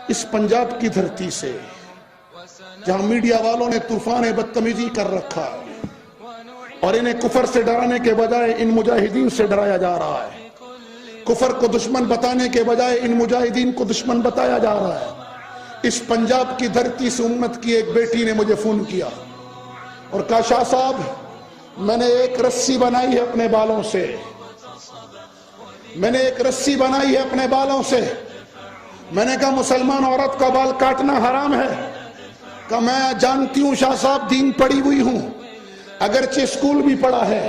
اس پنجاب کی دھرتی سے جہاں میڈیا والوں نے طوفان بدتمیزی کر رکھا ہے اور انہیں کفر سے ڈرانے کے بجائے ان مجاہدین سے ڈرایا جا رہا ہے، کفر کو دشمن بتانے کے بجائے ان مجاہدین کو دشمن بتایا جا رہا ہے۔ اس پنجاب کی دھرتی سے امت کی ایک بیٹی نے مجھے فون کیا اور کہا شاہ صاحب میں نے ایک رسی بنائی ہے اپنے بالوں سے، میں نے ایک رسی بنائی ہے اپنے بالوں سے۔ میں نے کہا مسلمان عورت کا بال کاٹنا حرام ہے؟ کہ میں جانتی ہوں شاہ صاحب دین پڑھی ہوئی ہوں، اگرچہ اسکول بھی پڑھا ہے،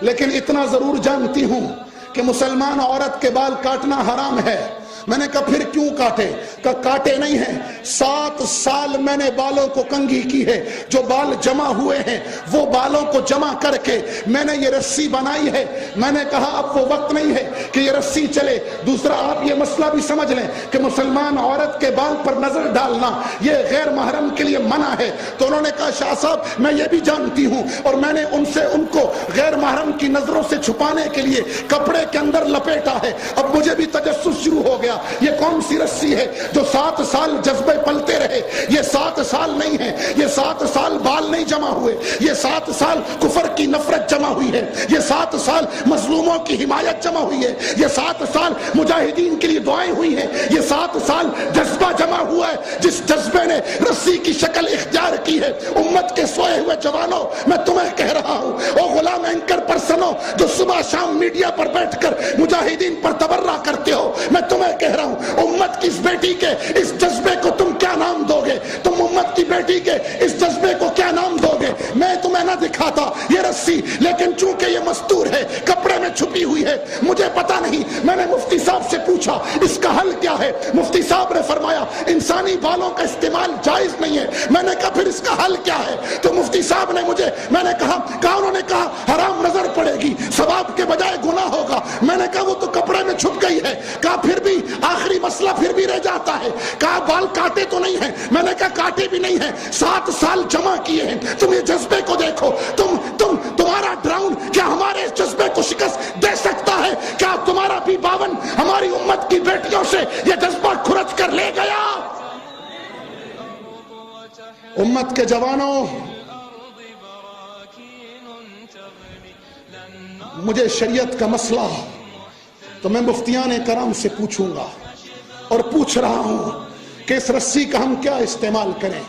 لیکن اتنا ضرور جانتی ہوں کہ مسلمان عورت کے بال کاٹنا حرام ہے۔ میں نے کہا پھر کیوں کاٹے؟ کہ کاٹے نہیں ہیں، 7 سال میں نے بالوں کو کنگھی کی ہے، جو بال جمع ہوئے ہیں وہ بالوں کو جمع کر کے میں نے یہ رسی بنائی ہے۔ میں نے کہا اب وہ وقت نہیں ہے کہ یہ رسی چلے۔ دوسرا آپ یہ مسئلہ بھی سمجھ لیں کہ مسلمان عورت کے بال پر نظر ڈالنا یہ غیر محرم کے لیے منع ہے۔ تو انہوں نے کہا شاہ صاحب میں یہ بھی جانتی ہوں، اور میں نے ان سے ان کو غیر محرم کی نظروں سے چھپانے کے لیے کپڑے کے اندر لپیٹا ہے۔ اب مجھے بھی تجسس شروع ہو گیا، یہ کون سی رسی ہے جو 7 سال جذبے پلتے رہے؟ یہ 7 سال نہیں ہے، یہ 7 سال بال نہیں جمع ہوئے، یہ 7 سال کفر کی نفرت جمع ہوئی ہے، یہ 7 سال مظلوموں کی حمایت جمع ہوئی ہے، یہ 7 سال مجاہدین کے لیے دعائیں ہوئی ہیں، یہ 7 سال جذبہ جمع ہوا ہے جس جذبے نے رسی کی شکل اختیار کی ہے۔ امت کے سوئے ہوئے جوانوں میں تمہیں کہہ رہا ہوں، او غلام اینکر پرسنوں جو صبح شام میڈیا پر بیٹھ کر مجاہدین پر تبرہ کرتے ہو، میں تمہیں کہہ رہا ہوں امت کی اس بیٹی کے اس جذبے کو تم کیا نام دو گے؟ تم امت کی بیٹی کے اس جذبے کو کیا نام دو گے؟ میں تمہیں نہ دکھاتا یہ رسی، لیکن چونکہ یہ مستور ہے، کپڑے میں چھپی ہوئی ہے، مجھے پتا نہیں۔ میں نے مفتی صاحب سے پوچھا اس کا حل کیا ہے؟ مفتی صاحب نے فرمایا انسانی بالوں کا استعمال جائز نہیں ہے۔ میں نے کہا پھر اس کا حل کیا ہے؟ تو مفتی صاحب نے مجھے میں نے کہا انہوں نے کہا حرام نظر پڑے گی، ثواب کے بجائے گناہ ہوگا۔ میں نے کہا وہ تو کپڑے میں چھپ گئی ہے۔ کہا پھر بھی آخری مسئلہ پھر بھی رہ جاتا ہے۔ کہا بال کاٹے تو نہیں ہیں؟ میں نے کہا کاٹے بھی نہیں ہیں، 7 سال جمع کیے ہیں۔ تم یہ جذبے کو دیکھو، تمہارا ڈراؤن کیا ہمارے اس جذبے کو شکست دے سکتا ہے؟ کیا تمہارا بھی 52 ہماری امت کی بیٹیوں سے یہ جذبہ کھرچ کر لے گیا؟ امت کے جوانوں، مجھے شریعت کا مسئلہ تو میں مفتیان کرام سے پوچھوں گا اور پوچھ رہا ہوں کہ اس رسی کا ہم کیا استعمال کریں۔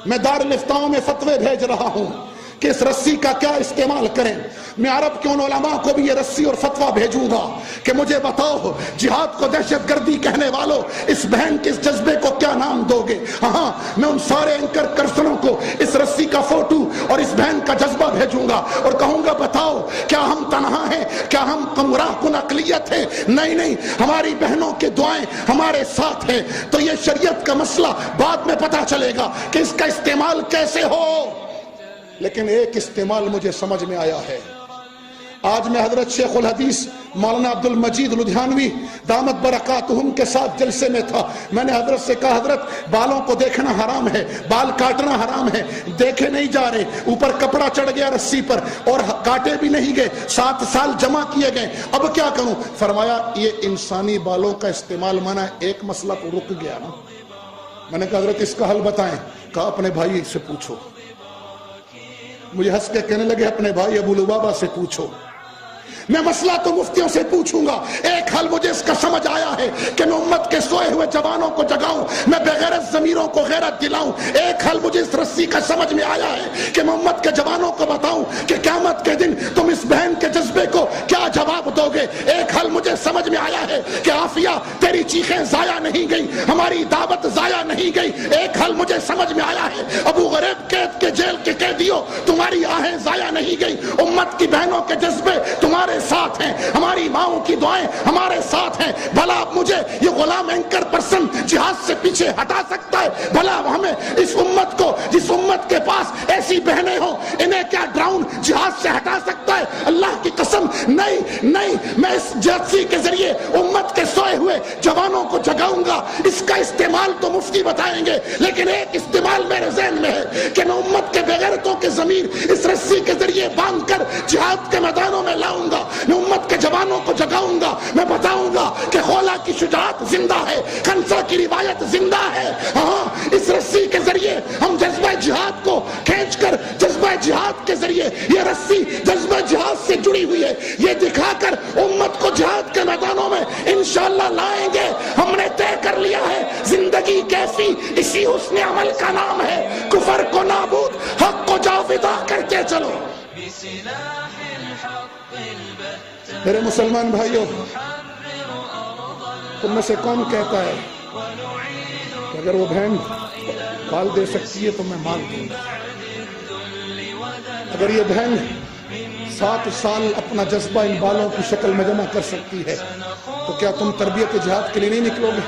میں دارالفتاؤں میں فتوے بھیج رہا ہوں کہ اس رسی کا کیا استعمال کریں۔ میں عرب کے ان علماء کو بھی یہ رسی اور فتوہ بھیجوں گا کہ مجھے بتاؤ جہاد کو دہشت گردی کہنے والوں اس بہن کے اس جذبے کو کیا نام دو گے؟ ہاں میں ان سارے اینکر کرسنوں کو اس رسی کا فوٹو اور اس بہن کا جذبہ بھیجوں گا اور کہوں گا بتاؤ کیا ہم تنہا ہیں؟ کیا ہم گمراہ کن اقلیت ہیں؟ نہیں، ہماری بہنوں کے دعائیں ہمارے ساتھ ہیں۔ تو یہ شریعت کا مسئلہ بعد میں پتا چلے گا کہ اس کا استعمال کیسے ہو، لیکن ایک استعمال مجھے سمجھ میں آیا ہے۔ آج میں حضرت شیخ الحدیث مولانا عبد المجید لدھیانوی دامت برکاتہم کے ساتھ جلسے میں تھا۔ میں نے حضرت سے کہا حضرت بالوں کو دیکھنا حرام ہے، بال کاٹنا حرام ہے، دیکھے نہیں جا رہے، اوپر کپڑا چڑھ گیا رسی پر اور کاٹے بھی نہیں گئے، 7 سال جمع کیے گئے، اب کیا کروں؟ فرمایا یہ انسانی بالوں کا استعمال منع ہے۔ ایک مسئلہ تو رک گیا نا۔ میں نے کہا حضرت اس کا حل بتائیں۔ کہا اپنے بھائی سے پوچھو۔ مجھے ہنس کے کہنے لگے اپنے بھائی ابو لبابہ سے پوچھو۔ میں مسئلہ تو مفتیوں سے پوچھوں گا، ایک حل مجھے اس کا سمجھ آیا ہے کہ میں امت کے سوئے ہوئے جوانوں کو جگاؤں، میں بغیرت ضمیروں کو غیرت دلاؤں۔ ایک حل مجھے اس رسی کا سمجھ میں آیا ہے کہ میں امت کے جوانوں کو بتاؤں کہ قیامت کے دن تم اس بہن کے جذبے کو کیا جواب دو گے۔ ایک حل مجھے سمجھ میں آیا ہے کہ عافیہ تیری چیخیں ضائع نہیں گئی، ہماری دعوت ضائع نہیں گئی۔ ایک حل مجھے سمجھ میں آیا ہے ابو غریب قید کے جیل کے قیدیوں تمہاری آہیں ضائع نہیں گئی، امت کی بہنوں کے جذبے تمہارے ساتھ ہیں، ہماری ماؤں کی دعائیں ہمارے ساتھ ہیں۔ بھلا مجھے یہ غلام اینکر پرسن جہاد سے پیچھے ہٹا سکتا ہے؟ بھلا ہمیں اس امت کو جس امت کے پاس ایسی بہنیں ہوں انہیں کیا ڈراؤن جہاد سے ہٹا سکتا ہے؟ اللہ کی قسم نہیں، میں اس جلسے کے ذریعے امت کے سوئے ہوئے جوانوں کو جگاؤں گا۔ اس کا استعمال تو مفتی بتائیں گے، لیکن ایک استعمال میرے ذہن میں ہے کہ میں امت کے بغیرتوں کے ضمیر اس رسی کے ذریعے باندھ کر جہاد کے میدانوں میں لاؤں گا، میں امت کے جوانوں کو جگاؤں گا، میں بتاؤں گا کہ خولا کی شجاعت زندہ ہے، خنسا کی روایت زندہ ہے۔ ہاں، اس رسی کے ذریعے ہم جذبہ جہاد کو کھینچ کر، جذبہ جہاد کے ذریعے یہ رسی جذبہ جہاد سے جڑی ہوئی ہے، یہ دکھا کر امت کو جہاد کے میدانوں میں انشاءاللہ لائیں گے۔ ہم نے طے کر لیا ہے زندگی کیسی اسی حسن عمل کا نام ہے، کفر کو نابود حق کو جاویدہ کرتے چلو۔ میرے مسلمان بھائیوں، تم میں سے کون کہتا ہے کہ اگر وہ بہن مال دے سکتی ہے تو میں مال دوں گا؟ اگر یہ بہن 7 سال اپنا جذبہ ان بالوں کی شکل میں جمع کر سکتی ہے تو کیا تم تربیت جہاد کے لیے نہیں نکلو گے؟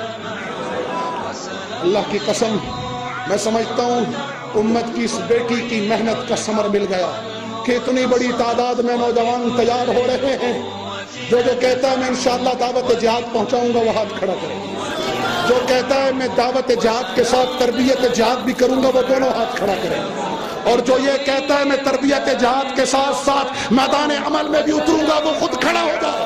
اللہ کی قسم، میں سمجھتا ہوں امت کی اس بیٹی کی محنت کا ثمر مل گیا کہ اتنی بڑی تعداد میں نوجوان تیار ہو رہے ہیں۔ جو کہتا ہے میں انشاءاللہ دعوت جہاد پہنچاؤں گا وہ ہاتھ کھڑا کرے، جو کہتا ہے میں دعوت جہاد کے ساتھ تربیت جہاد بھی کروں گا وہ دونوں ہاتھ کھڑا کرے، اور جو یہ کہتا ہے میں تربیت جہاد کے ساتھ ساتھ میدان عمل میں بھی اتروں گا وہ خود کھڑا ہو جائے۔